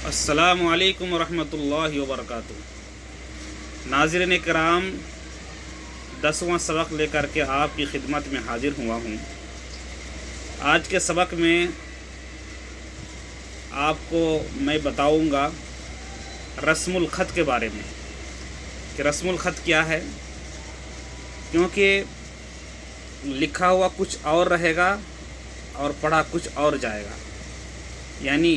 अस्सलामु अलैकुम वरहमतुल्लाहि वबरकातुहू। नाज़रीन किराम, 10वां सबक लेकर के आपकी खिदमत में हाजिर हुआ हूँ। आज के सबक में आपको मैं बताऊँगा रस्मुल ख़त के बारे में कि रस्मुल ख़त क्या है, क्योंकि लिखा हुआ कुछ और रहेगा और पढ़ा कुछ और जाएगा। यानी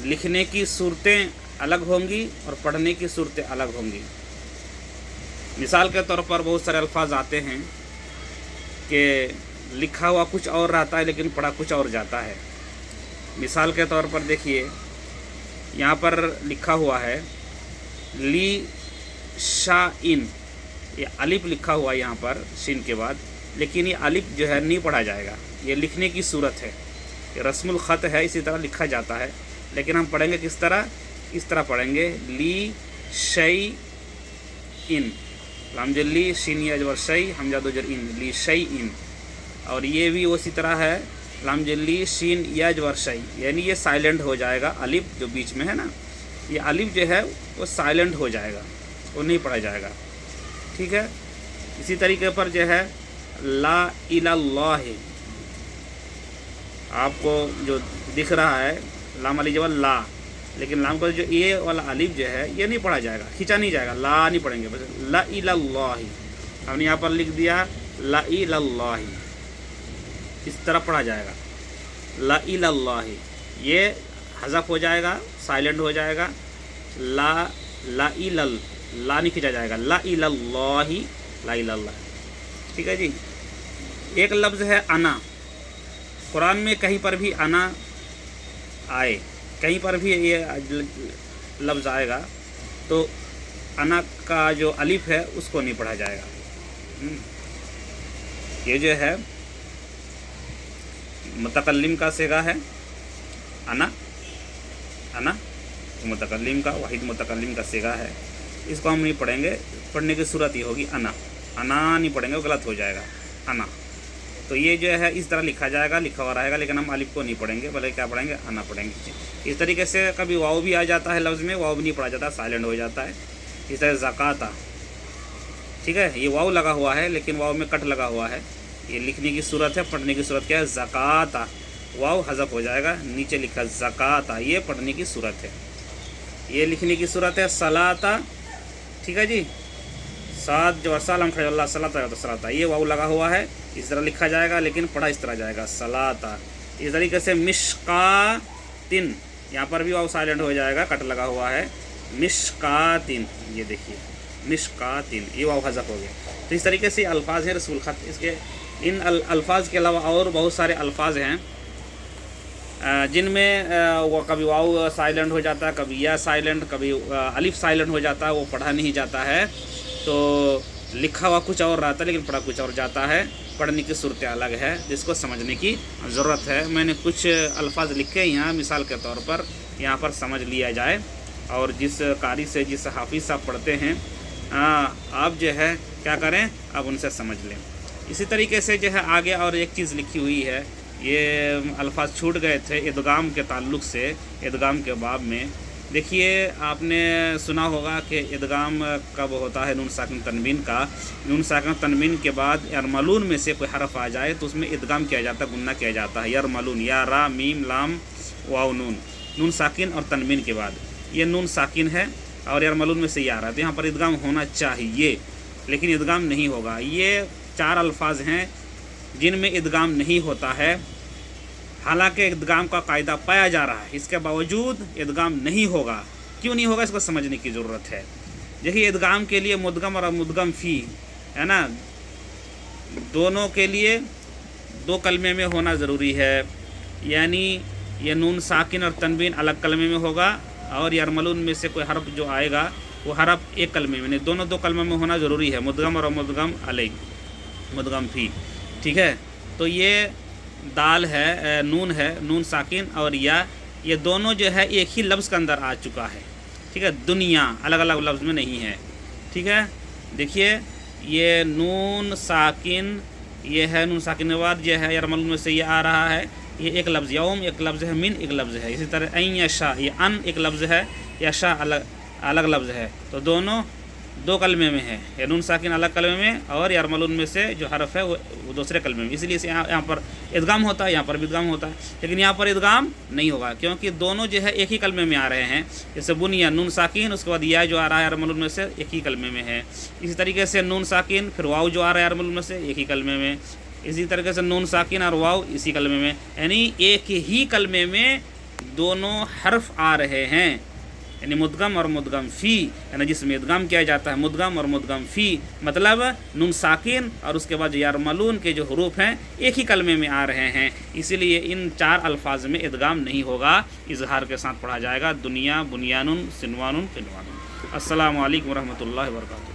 लिखने की सूरतें अलग होंगी और पढ़ने की सूरतें अलग होंगी। मिसाल के तौर पर बहुत सारे अल्फाज आते हैं कि लिखा हुआ कुछ और रहता है लेकिन पढ़ा कुछ और जाता है। मिसाल के तौर पर देखिए, यहाँ पर लिखा हुआ है ली शाइन, ये अलिफ लिखा हुआ है यहाँ पर शीन के बाद, लेकिन ये अलिफ जो है नहीं पढ़ा जाएगा। ये लिखने की सूरत है, ये रस्मुल ख़त है, इसी तरह लिखा जाता है। लेकिन हम पढ़ेंगे किस तरह? इस तरह पढ़ेंगे ली शई इन, लामजली शीन अजवर शई हमजा दोजर इन, ली शई इन। और ये भी उसी तरह है, लामजली शीन अजवर शई, यानी ये साइलेंट हो जाएगा। अलिफ जो बीच में है ना, ये अलिफ जो है वो साइलेंट हो जाएगा, वो नहीं पढ़ा जाएगा। ठीक है। इसी तरीके पर जो है ला इलल्लाह, आपको जो दिख रहा है लाम अली जवल ला, लेकिन लाम का जो ये वाला अलिफ जो है ये नहीं पढ़ा जाएगा, खींचा नहीं जाएगा, ला नहीं पढ़ेंगे, बस ला इलल्लाही। हमने यहाँ पर लिख दिया ला इलल्लाही, इस तरह पढ़ा जाएगा ला इलल्लाही। ये हज़फ हो जाएगा, साइलेंट हो जाएगा। ला इलल, ला नहीं खींचा जाएगा, ला इलल्लाही, ला इलल्लाह। ठीक है जी। एक लफ्ज़ है अना। कुरान में कहीं पर भी अना आए, कहीं पर भी ये लफ्ज़ आएगा तो अना का जो अलिफ है उसको नहीं पढ़ा जाएगा। ये जो है मुतकल्लिम का सिगा है अना, अना मुतकल्लिम का, वाहिद मुतकल्लिम का सिगा है, इसको हम नहीं पढ़ेंगे। पढ़ने की सूरत ये होगी अना, अना नहीं पढ़ेंगे, वो गलत हो जाएगा अना। तो ये जो है इस तरह लिखा जाएगा, लिखा हुआ रहेगा, लेकिन हम अलिफ को नहीं पढ़ेंगे, भले क्या पढ़ेंगे, अना पढ़ेंगे। इस तरीके से कभी वाव भी आ जाता है लफ्ज़ में, वाव भी नहीं पढ़ा जाता, साइलेंट हो जाता है। इस तरह ज़काता, ठीक है, ये वाव लगा हुआ है लेकिन वाव में कट लगा हुआ है। ये लिखने की सूरत है, पढ़ने की सूरत क्या है? ज़काता, वाव हज़फ हो जाएगा, नीचे लिखा ज़काता, ये पढ़ने की सूरत है। ये लिखने की सूरत है सलाता, ठीक है जी, सात जो सलाम खल्ला सलाता तो सलाता, ये वाव लगा हुआ है, इस तरह लिखा जाएगा, लेकिन पढ़ा इस तरह जाएगा सलाता। इस तरीके से मिशकातिन, यहाँ पर भी वाव साइलेंट हो जाएगा, कट लगा हुआ है, मिशकातिन, ये देखिए मिशकातिन, ये वाव हज़फ हो गया। तो इस तरीके से अल्फाज हैं रसूल ख़त। इसके इन अल्फाज के अलावा और बहुत सारे अल्फाज हैं जिनमें वो कभी वाव साइलेंट हो जाता है, कभी या साइलेंट, कभी अलिफ साइलेंट हो जाता है, वो पढ़ा नहीं जाता है। तो लिखा हुआ कुछ और रहता है लेकिन पढ़ा कुछ और जाता है। पढ़ने की सूरतें अलग है, जिसको समझने की ज़रूरत है। मैंने कुछ अल्फाज लिखे हैं यहाँ मिसाल के तौर पर, यहाँ पर समझ लिया जाए। और जिस कारी से, जिस हाफिज़ साहब पढ़ते हैं, आप जो है क्या करें, आप उनसे समझ लें। इसी तरीके से जो है आगे और एक चीज़ लिखी हुई है, ये अल्फाज छूट गए थे इदगाम के ताल्लुक़ से, इदगाम के बाब में। देखिए, आपने सुना होगा कि इदगाम कब होता है, नून साकिन तनवीन का। नून साकिन तनवीन के बाद यरमलून में से कोई हरफ आ जाए तो उसमें इदगाम किया जाता है, गुन्ना किया जाता है। यरमलून, या रा मीम लाम वाव नून, नून साकिन और तनवीन के बाद ये नून साकिन है और यरमलून में से ये आ रहा है, तो यहाँ पर इदगाम होना चाहिए, लेकिन इदगाम नहीं होगा। ये चार अल्फाज हैं जिनमें इदगाम नहीं होता है, हालांकि इदगाम का कायदा पाया जा रहा है, इसके बावजूद इदगाम नहीं होगा। क्यों नहीं होगा, इसको समझने की ज़रूरत है। देखिए, इदगाम के लिए मुदगम और मुदगम फ़ी है ना, दोनों के लिए दो कलमे में होना ज़रूरी है। यानी ये नून साकिन और तनवीन अलग कलमे में होगा, और यरमलून में से कोई हरफ जो आएगा वो हरफ एक कलमे में, नहीं, दोनों दो कलमे में होना ज़रूरी है। मुदगम और मुदगम अलग, मुदगम फ़ी, ठीक है। तो ये दाल है, नून है, नून साकिन और या, ये दोनों जो है एक ही लफ्ज़ के अंदर आ चुका है, ठीक है। दुनिया अलग अलग लफ्ज़ में नहीं है, ठीक है। देखिए, ये नून साकिन, ये है नून साकिन के बाद ये है यरमलून में से ये आ रहा है, یہ ایک لفظ، یوم ایک لفظ ہے، من ایک لفظ ہے. اسی طرح این یشاء، یہ ان ایک لفظ ہے، یشاء الگ لفظ ہے. تو دونوں دو کلمے میں ہے، یا نون ساکن الگ کلمے میں اور یرملون میں سے جو حرف ہے وہ دوسرے کلمے میں. اس لیے یہاں پر ادغام ہوتا ہے، یہاں پر بھی ادغام ہوتا ہے. لیکن یہاں پر ادغام نہیں ہوگا کیونکہ دونوں جو ہے ایک ہی کلمے میں آ رہے ہیں. جیسے بنیا نون ساکن، اس کے بعد یا جو آ رہا ہے یرملون میں سے ایک ہی کلمے میں ہے. اسی طریقے سے نون ساکن پھر واو جو آ رہا ہے یرملون میں سے ایک ہی کلمے میں. اسی طریقے سے نون ساکن اور واو اسی کلمے میں، یعنی ایک ہی کلمے میں دونوں حرف آ رہے ہیں. یعنی مدغم اور مدغم فی، یعنی جس میں ادغام کیا جاتا ہے مدغم اور مدغم فی، مطلب نون ساکن اور اس کے بعد یرملون کے جو حروف ہیں ایک ہی کلمے میں آ رہے ہیں. اسی لیے ان 4 الفاظ میں ادغام نہیں ہوگا، اظہار کے ساتھ پڑھا جائے گا. دنیا، بنیان، سنوان، قنوان. السلام علیکم ورحمۃ اللہ وبرکاتہ.